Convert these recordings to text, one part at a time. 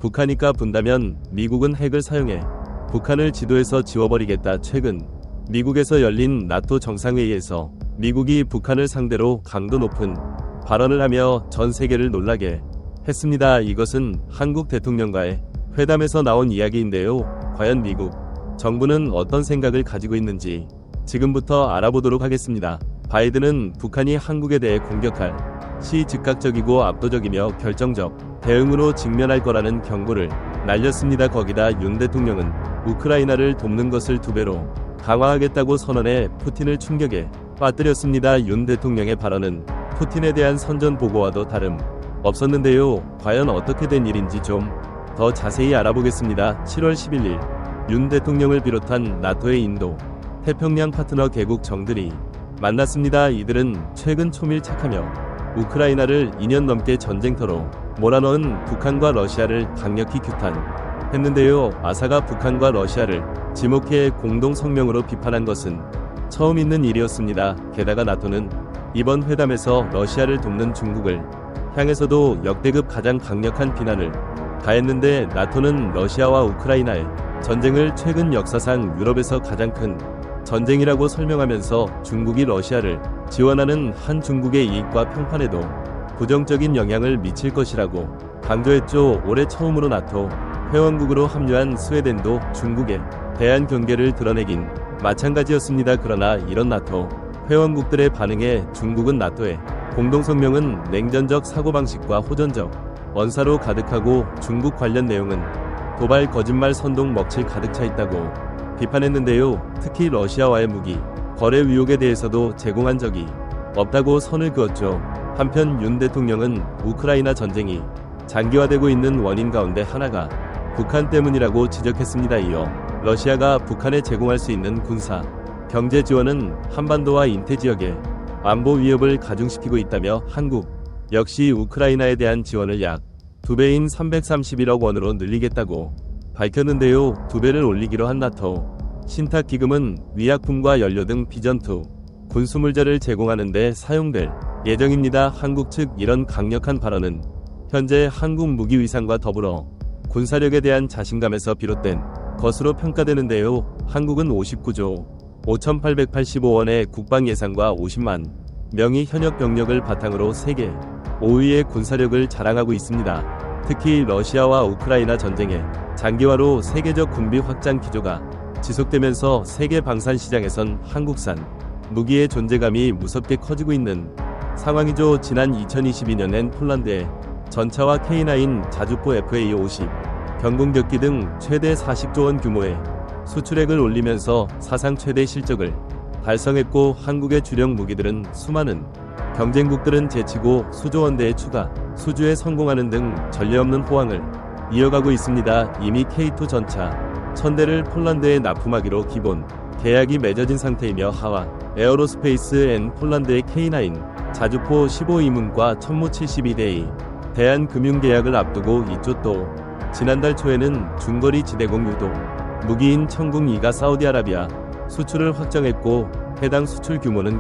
북한이 까분다면 미국은 핵을 사용해 북한을 지도에서 지워버리겠다. 최근 미국에서 열린 나토 정상회의에서 미국이 북한을 상대로 강도 높은 발언을 하며 전 세계를 놀라게 했습니다. 이것은 한국 대통령과의 회담에서 나온 이야기인데요. 과연 미국 정부는 어떤 생각을 가지고 있는지 지금부터 알아보도록 하겠습니다. 바이든은 북한이 한국에 대해 공격할 시 즉각적이고 압도적이며 결정적 대응으로 직면할 거라는 경고를 날렸습니다. 거기다 윤 대통령은 우크라이나를 돕는 것을 2배로 강화하겠다고 선언해 푸틴을 충격에 빠뜨렸습니다. 윤 대통령의 발언은 푸틴에 대한 선전 보고와도 다름 없었는데요. 과연 어떻게 된 일인지 좀 더 자세히 알아보겠습니다. 7월 11일 윤 대통령을 비롯한 나토의 인도 태평양 파트너 개국 정들이 만났습니다. 이들은 최근 초밀착하며 우크라이나를 2년 넘게 전쟁터로 몰아넣은 북한과 러시아를 강력히 규탄했는데요. 아사가 북한과 러시아를 지목해 공동 성명으로 비판한 것은 처음 있는 일이었습니다. 게다가 나토는 이번 회담에서 러시아를 돕는 중국을 향해서도 역대급 가장 강력한 비난을 가했는데, 나토는 러시아와 우크라이나의 전쟁을 최근 역사상 유럽에서 가장 큰 전쟁이라고 설명하면서 중국이 러시아를 지원하는 한 중국의 이익과 평판에도 부정적인 영향을 미칠 것이라고 강조했죠. 올해 처음으로 나토 회원국으로 합류한 스웨덴도 중국에 대한 경계를 드러내긴 마찬가지였습니다. 그러나 이런 나토 회원국들의 반응에 중국은 나토의 공동성명은 냉전적 사고방식과 호전적 언사로 가득하고 중국 관련 내용은 도발, 거짓말, 선동, 먹칠 가득 차 있다고 비판했는데요. 특히 러시아와의 무기 거래 의혹에 대해서도 제공한 적이 없다고 선을 그었죠. 한편 윤 대통령은 우크라이나 전쟁이 장기화되고 있는 원인 가운데 하나가 북한 때문이라고 지적했습니다. 이어 러시아가 북한에 제공할 수 있는 군사, 경제 지원은 한반도와 인태 지역의 안보 위협을 가중시키고 있다며 한국 역시 우크라이나에 대한 지원을 약 2배인 331억 원으로 늘리겠다고 밝혔는데요. 2배를 올리기로 한 나토 신탁기금은 위약품과 연료 등 비전투 군수물자를 제공하는 데 사용될 예정입니다. 한국 측 이런 강력한 발언은 현재 한국 무기 위상과 더불어 군사력에 대한 자신감에서 비롯된 것으로 평가되는데요. 한국은 59조 5,885원의 국방 예산과 50만 명의 현역 병력을 바탕으로 세계 5위의 군사력을 자랑하고 있습니다. 특히 러시아와 우크라이나 전쟁의 장기화로 세계적 군비 확장 기조가 지속되면서 세계 방산 시장에선 한국산 무기의 존재감이 무섭게 커지고 있는 상황이죠. 지난 2022년엔 폴란드의 전차와 K9 자주포 FA-50 경공격기 등 최대 40조 원 규모의 수출액을 올리면서 사상 최대 실적을 달성했고, 한국의 주력 무기들은 수많은 경쟁국들은 제치고 수조 원대의 추가 수주에 성공하는 등 전례 없는 호황을 이어가고 있습니다. 이미 K2 전차 1000대를 폴란드에 납품하기로 기본 계약이 맺어진 상태이며 하와 에어로스페이스 앤 폴란드의 K9 자주포 15이문과 천무 72대의 대한금융계약을 앞두고 이쪽 또 지난달 초에는 중거리 지대공 유도 무기인 천궁2가 사우디아라비아 수출을 확정했고, 해당 수출 규모는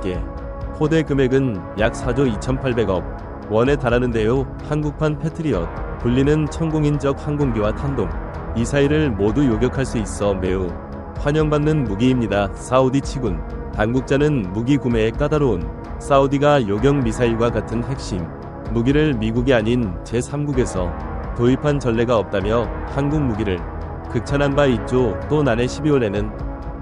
포대 금액은 약 4조 2,800억 원에 달하는데요. 한국판 패트리엇 불리는 천공인적 항공기와 탄도 미사일을 모두 요격할 수 있어 매우 환영받는 무기입니다. 사우디 치군 당국자는 무기 구매에 까다로운 사우디가 요격 미사일과 같은 핵심 무기를 미국이 아닌 제3국에서 도입한 전례가 없다며 한국 무기를 극찬한 바 있죠. 또 난해 12월에는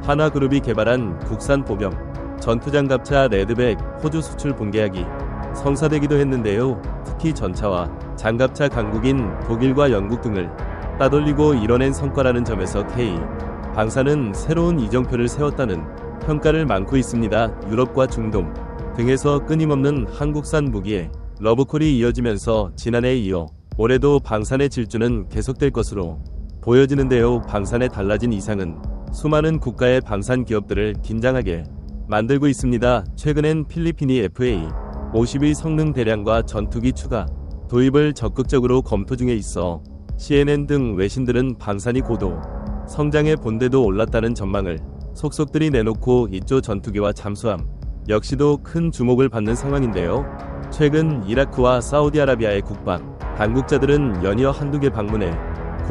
한화그룹이 개발한 국산 보병 전투장갑차 레드백 호주 수출 본계약이 성사되기도 했는데요. 특히 전차와 장갑차 강국인 독일과 영국 등을 따돌리고 이뤄낸 성과라는 점에서 K 방사는 새로운 이정표를 세웠다는 평가를 많고 있습니다. 유럽과 중동 등에서 끊임없는 한국산 무기에 러브콜이 이어지면서 지난해에 이어 올해도 방산의 질주는 계속될 것으로 보여지는데요. 방산에 달라진 이상은 수많은 국가의 방산 기업들을 긴장하게 만들고 있습니다. 최근엔 필리핀이 FA-50의 성능 대량과 전투기 추가 도입을 적극적으로 검토 중에 있어 CNN 등 외신들은 방산이 고도 성장의 본대도 올랐다는 전망을 속속들이 내놓고 이쪽 전투기와 잠수함 역시도 큰 주목을 받는 상황인데요. 최근 이라크와 사우디아라비아의 국방 당국자들은 연이어 한두 개 방문해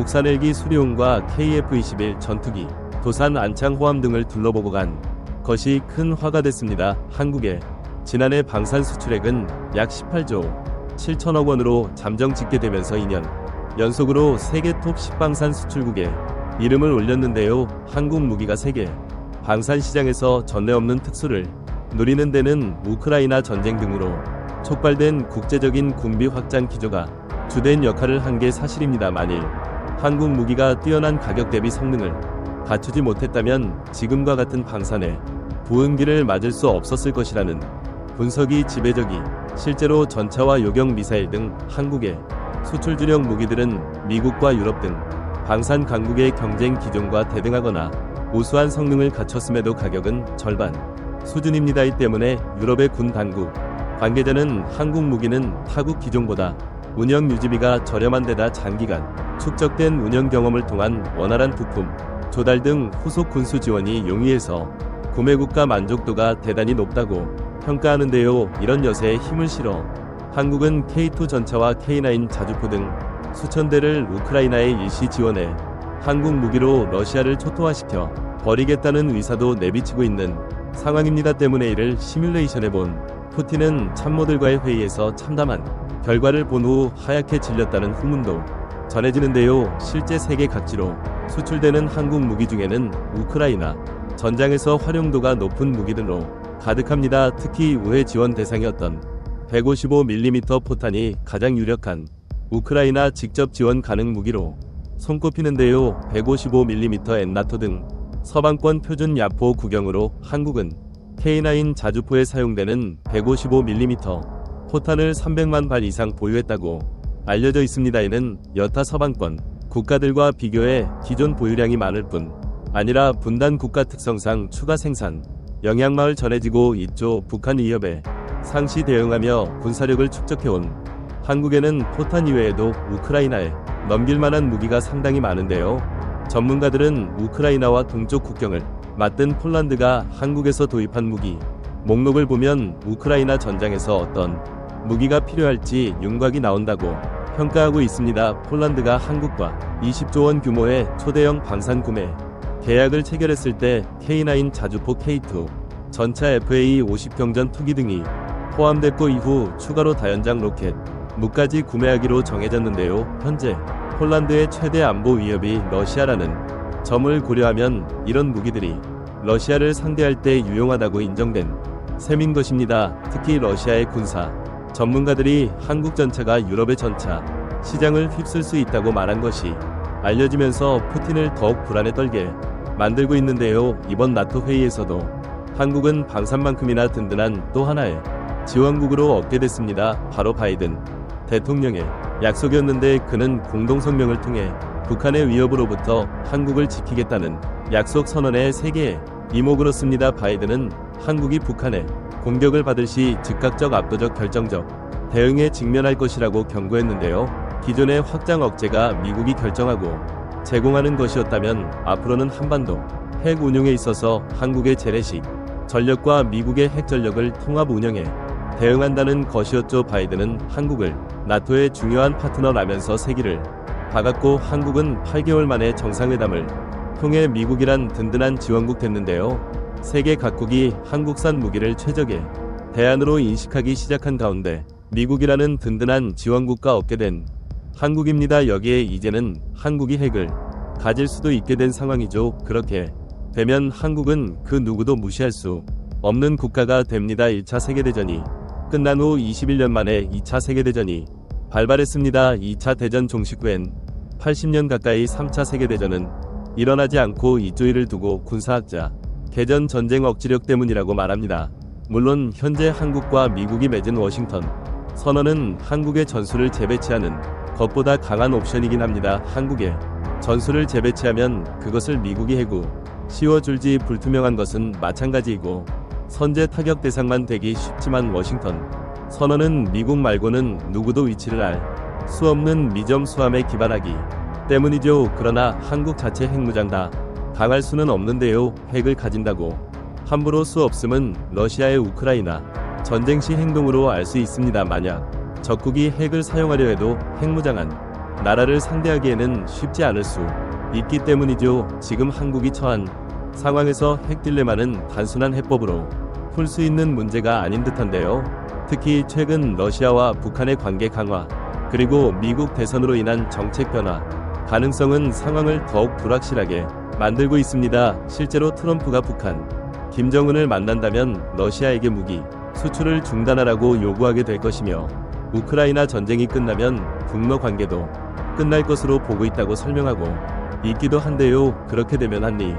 국산 헬기 수리온과 KF-21 전투기, 도산 안창 호함 등을 둘러보고 간 것이 큰 화가 됐습니다. 한국의 지난해 방산 수출액은 약 18조 7천억 원으로 잠정 짓게 되면서 2년 연속으로 세계 톱 10방산 수출국에 이름을 올렸는데요. 한국 무기가 세계 방산 시장에서 전례 없는 특수를 누리는 데는 우크라이나 전쟁 등으로 촉발된 국제적인 군비 확장 기조가 주된 역할을 한 게 사실입니다. 만일 한국 무기가 뛰어난 가격 대비 성능을 갖추지 못했다면 지금과 같은 방산에 부흥기를 맞을 수 없었을 것이라는 분석이 지배적이, 실제로 전차와 요격 미사일 등 한국의 수출 주력 무기들은 미국과 유럽 등 방산 강국의 경쟁 기종과 대등하거나 우수한 성능을 갖췄음에도 가격은 절반 수준입니다. 이 때문에 유럽의 군 당국 관계자는 한국 무기는 타국 기종보다 운영 유지비가 저렴한 데다 장기간 축적된 운영 경험을 통한 원활한 부품 조달 등 후속 군수 지원이 용이해서 구매국가 만족도가 대단히 높다고 평가하는데요. 이런 여세에 힘을 실어 한국은 K2 전차와 K9 자주포 등 수천 대를 우크라이나에 일시 지원해 한국 무기로 러시아를 초토화시켜 버리겠다는 의사도 내비치고 있는 상황입니다. 때문에 이를 시뮬레이션해본 푸틴은 참모들과의 회의에서 참담한 결과를 본 후 하얗게 질렸다는 후문도 전해지는데요. 실제 세계 각지로 수출되는 한국 무기 중에는 우크라이나 전장에서 활용도가 높은 무기들로 가득합니다. 특히 우회 지원 대상이었던 155mm 포탄이 가장 유력한 우크라이나 직접 지원 가능 무기로 손꼽히는데요. 155mm 엔나토 등 서방권 표준 야포 구경으로 한국은 K9 자주포에 사용되는 155mm 포탄을 300만 발 이상 보유했다고 알려져 있습니다. 이는 여타 서방권 국가들과 비교해 기존 보유량이 많을 뿐 아니라 분단 국가 특성상 추가 생산 영향마을 전해지고 있죠. 북한 위협에 상시 대응하며 군사력을 축적해온 한국에는 포탄 이외에도 우크라이나에 넘길 만한 무기가 상당히 많은데요. 전문가들은 우크라이나와 동쪽 국경을 맞든 폴란드가 한국에서 도입한 무기 목록을 보면 우크라이나 전장에서 어떤 무기가 필요할지 윤곽이 나온다고 평가하고 있습니다. 폴란드가 한국과 20조 원 규모의 초대형 방산 구매 계약을 체결했을 때 K9 자주포 K2 전차 FA-50 경전 투기 등이 포함됐고 이후 추가로 다연장 로켓 무까지 구매하기로 정해졌는데요. 현재 폴란드의 최대 안보 위협이 러시아라는 점을 고려하면 이런 무기들이 러시아를 상대할 때 유용하다고 인정된 셈인 것입니다. 특히 러시아의 군사 전문가들이 한국 전차가 유럽의 전차 시장을 휩쓸 수 있다고 말한 것이 알려지면서 푸틴을 더욱 불안에 떨게 만들고 있는데요. 이번 나토 회의에서도 한국은 방산만큼이나 든든한 또 하나의 지원국으로 얻게 됐습니다. 바로 바이든 대통령의 약속이었는데 그는 공동성명을 통해 북한의 위협으로부터 한국을 지키겠다는 약속 선언의 세계의 이목으로습니다. 바이든은 한국이 북한의 공격을 받을 시 즉각적 압도적 결정적 대응에 직면할 것이라고 경고했는데요. 기존의 확장 억제가 미국이 결정하고 제공하는 것이었다면 앞으로는 한반도 핵 운용에 있어서 한국의 재래식 전력과 미국의 핵 전력을 통합 운영해 대응한다는 것이었죠. 바이든은 한국을 나토의 중요한 파트너라면서 세기를 박았고 한국은 8개월 만에 정상회담을 통해 미국이란 든든한 지원국 됐는데요. 세계 각국이 한국산 무기를 최적의 대안으로 인식하기 시작한 가운데 미국이라는 든든한 지원국과 얻게 된 한국입니다. 여기에 이제는 한국이 핵을 가질 수도 있게 된 상황이죠. 그렇게 되면 한국은 그 누구도 무시할 수 없는 국가가 됩니다. 1차 세계대전이 끝난 후 21년 만에 2차 세계대전이 발발했습니다. 2차 대전 종식 후엔 80년 가까이 3차 세계대전은 일어나지 않고 이조일을 두고 군사학자 개전 전쟁 억지력 때문이라고 말합니다. 물론 현재 한국과 미국이 맺은 워싱턴 선언은 한국의 전술을 재배치하는 것보다 강한 옵션이긴 합니다. 한국의 전술을 재배치하면 그것을 미국이 해고 씌워줄지 불투명한 것은 마찬가지이고 선제 타격 대상만 되기 쉽지만 워싱턴 선언은 미국 말고는 누구도 위치를 알 수 없는 미점 수함에 기반하기 때문이죠. 그러나 한국 자체 핵무장 다 강할 수는 없는데요. 핵을 가진다고 함부로 수 없음은 러시아의 우크라이나 전쟁 시 행동으로 알 수 있습니다. 만약 적국이 핵을 사용하려 해도 핵무장한 나라를 상대하기에는 쉽지 않을 수 있기 때문이죠. 지금 한국이 처한 상황에서 핵 딜레마는 단순한 해법으로 풀 수 있는 문제가 아닌 듯한데요. 특히 최근 러시아와 북한의 관계 강화, 그리고 미국 대선으로 인한 정책 변화, 가능성은 상황을 더욱 불확실하게 만들고 있습니다. 실제로 트럼프가 북한, 김정은을 만난다면 러시아에게 무기 수출을 중단하라고 요구하게 될 것이며, 우크라이나 전쟁이 끝나면 북러 관계도 끝날 것으로 보고 있다고 설명하고 있기도 한데요. 그렇게 되면 한미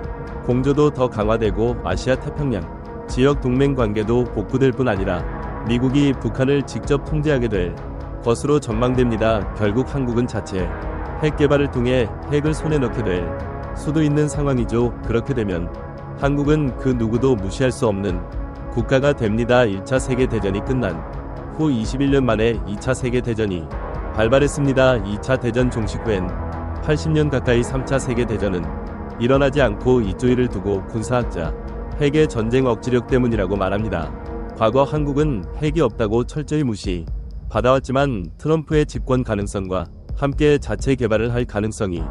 공조도 더 강화되고 아시아 태평양 지역 동맹 관계도 복구될 뿐 아니라 미국이 북한을 직접 통제하게 될 것으로 전망됩니다. 결국 한국은 자체 핵 개발을 통해 핵을 손에 넣게 될 수도 있는 상황이죠. 그렇게 되면 한국은 그 누구도 무시할 수 없는 국가가 됩니다. 1차 세계대전이 끝난 후 21년 만에 2차 세계대전이 발발했습니다. 2차 대전 종식 후엔 80년 가까이 3차 세계대전은 일어나지 않고 이조이를 두고 군사학자 핵의 전쟁 억지력 때문이라고 말합니다. 과거 한국은 핵이 없다고 철저히 무시 받아왔지만 트럼프의 집권 가능성과 함께 자체 개발을 할 가능성이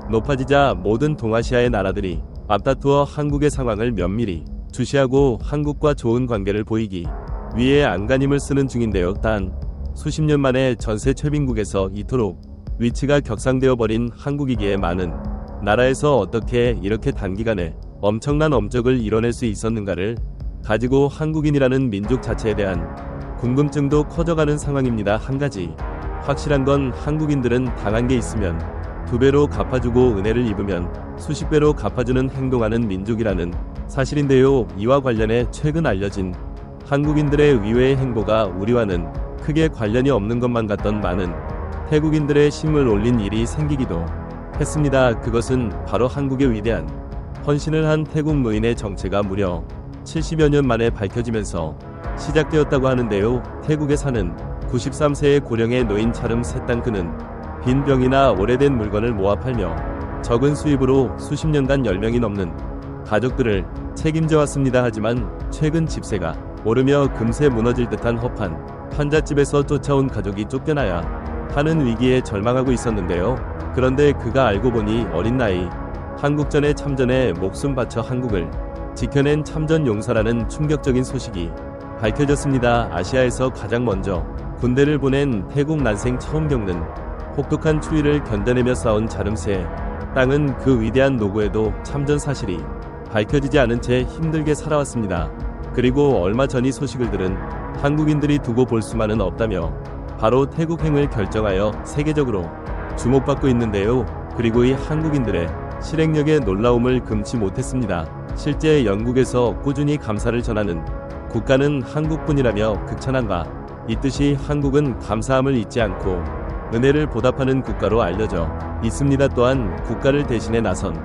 높아지자 모든 동아시아의 나라들이 앞다투어 한국의 상황을 면밀히 주시하고 한국과 좋은 관계를 보이기 위해 안간힘을 쓰는 중인데요. 단 수십 년 만에 전세 최빈국에서 이토록 위치가 격상되어 버린 한국이기에 많은 나라에서 어떻게 이렇게 단기간에 엄청난 업적을 이뤄낼 수 있었는가를 가지고 한국인이라는 민족 자체에 대한 궁금증도 커져가는 상황입니다. 한 가지 확실한 건 한국인들은 당한 게 있으면 두 배로 갚아주고 은혜를 입으면 수십 배로 갚아주는 행동하는 민족이라는 사실인데요. 이와 관련해 최근 알려진 한국인들의 위외의 행보가 우리와는 크게 관련이 없는 것만 같던 많은 태국인들의 심을 올린 일이 생기기도 했습니다. 그것은 바로 한국의 위대한 헌신을 한 태국 노인의 정체가 무려 70여 년 만에 밝혀지면서 시작되었다고 하는데요. 태국에 사는 93세의 고령의 노인 차름 셋단 그는 빈 병이나 오래된 물건을 모아 팔며 적은 수입으로 수십 년간 10명이 넘는 가족들을 책임져 왔습니다. 하지만 최근 집세가 오르며 금세 무너질 듯한 허판 환자집에서 쫓아온 가족이 쫓겨나야 하는 위기에 절망하고 있었는데요. 그런데 그가 알고 보니 어린 나이 한국전에 참전에 목숨 바쳐 한국을 지켜낸 참전 용사라는 충격적인 소식이 밝혀졌습니다. 아시아에서 가장 먼저 군대를 보낸 태국 난생 처음 겪는 혹독한 추위를 견뎌내며 싸운 자름새 땅은 그 위대한 노고에도 참전 사실이 밝혀지지 않은 채 힘들게 살아왔습니다. 그리고 얼마 전 이 소식을 들은 한국인들이 두고 볼 수만은 없다며 바로 태국행을 결정하여 세계적으로 주목받고 있는데요. 그리고 이 한국인들의 실행력의 놀라움을 금치 못했습니다. 실제 영국에서 꾸준히 감사를 전하는 국가는 한국뿐이라며 극찬한 바 있듯이 한국은 감사함을 잊지 않고 은혜를 보답하는 국가로 알려져 있습니다. 또한 국가를 대신해 나선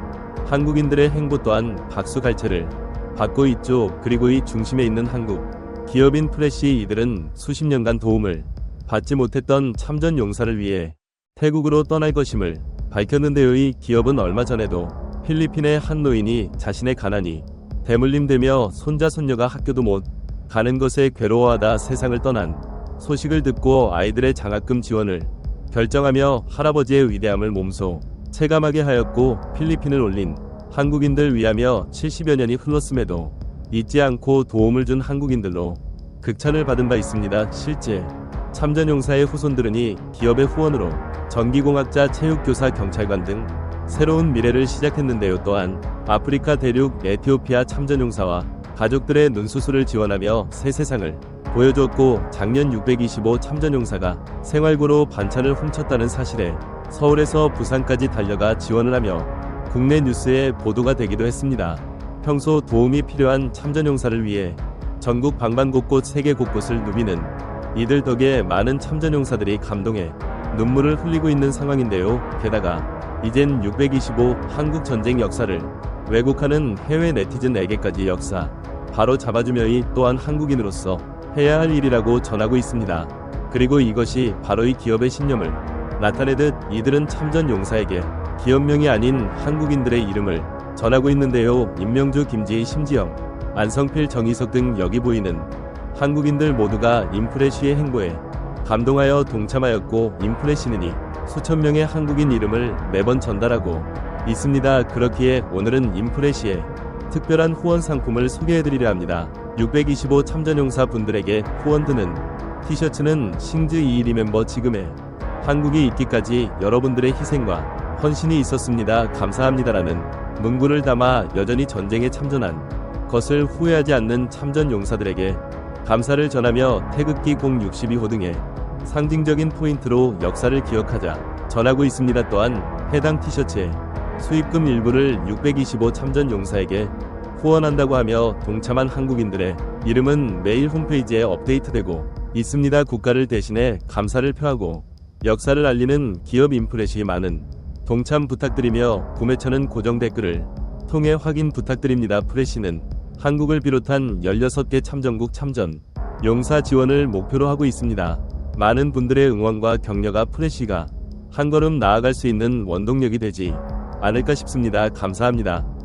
한국인들의 행보 또한 박수갈채를 받고 있죠. 그리고 이 중심에 있는 한국 기업인 프레시 이들은 수십 년간 도움을 받지 못했던 참전 용사를 위해 태국으로 떠날 것임을 밝혔는데요. 이 기업은 얼마 전에도 필리핀의 한 노인이 자신의 가난이 대물림되며 손자 손녀가 학교도 못 가는 것에 괴로워하다 세상을 떠난 소식을 듣고 아이들의 장학금 지원을 결정하며 할아버지의 위대함을 몸소 체감하게 하였고, 필리핀을 올린 한국인들 위하며 70여 년이 흘렀음에도 잊지 않고 도움을 준 한국인들로 극찬을 받은 바 있습니다. 실제 참전용사의 후손들은 이 기업의 후원으로 전기공학자, 체육교사, 경찰관 등 새로운 미래를 시작했는데요. 또한 아프리카 대륙 에티오피아 참전용사와 가족들의 눈수술을 지원하며 새 세상을 보여주었고, 작년 625 참전용사가 생활고로 반찬을 훔쳤다는 사실에 서울에서 부산까지 달려가 지원을 하며 국내 뉴스에 보도가 되기도 했습니다. 평소 도움이 필요한 참전용사를 위해 전국 방방곳곳 세계 곳곳을 누비는 이들 덕에 많은 참전용사들이 감동해 눈물을 흘리고 있는 상황인데요. 게다가 이젠 625 한국 전쟁 역사를 왜곡하는 해외 네티즌에게까지 역사 바로 잡아주며 이 또한 한국인으로서 해야 할 일이라고 전하고 있습니다. 그리고 이것이 바로 이 기업의 신념을 나타내듯 이들은 참전 용사에게 기업명이 아닌 한국인들의 이름을 전하고 있는데요. 임명주, 김지희, 심지영, 안성필, 정희석 등 여기 보이는 한국인들 모두가 임프레시의 행보에 감동하여 동참하였고, 임프레시는 이 수천 명의 한국인 이름을 매번 전달하고 있습니다. 그렇기에 오늘은 인프레시의 특별한 후원 상품을 소개해드리려 합니다. 625 참전용사 분들에게 후원드는 티셔츠는 싱즈 22 멤버 지금의 한국이 있기까지 여러분들의 희생과 헌신이 있었습니다. 감사합니다라는 문구를 담아 여전히 전쟁에 참전한 것을 후회하지 않는 참전용사들에게 감사를 전하며 태극기 062호 등의 상징적인 포인트로 역사를 기억하자 전하고 있습니다. 또한 해당 티셔츠의 수입금 일부를 625 참전용사에게 후원한다고 하며 동참한 한국인들의 이름은 매일 홈페이지에 업데이트되고 있습니다. 국가를 대신해 감사를 표하고 역사를 알리는 기업 인프레시 많은 동참 부탁드리며 구매처는 고정 댓글을 통해 확인 부탁드립니다. 프레시는 한국을 비롯한 16개 참전국 참전 용사 지원을 목표로 하고 있습니다. 많은 분들의 응원과 격려가 프레시가 한 걸음 나아갈 수 있는 원동력이 되지 않을까 싶습니다. 감사합니다.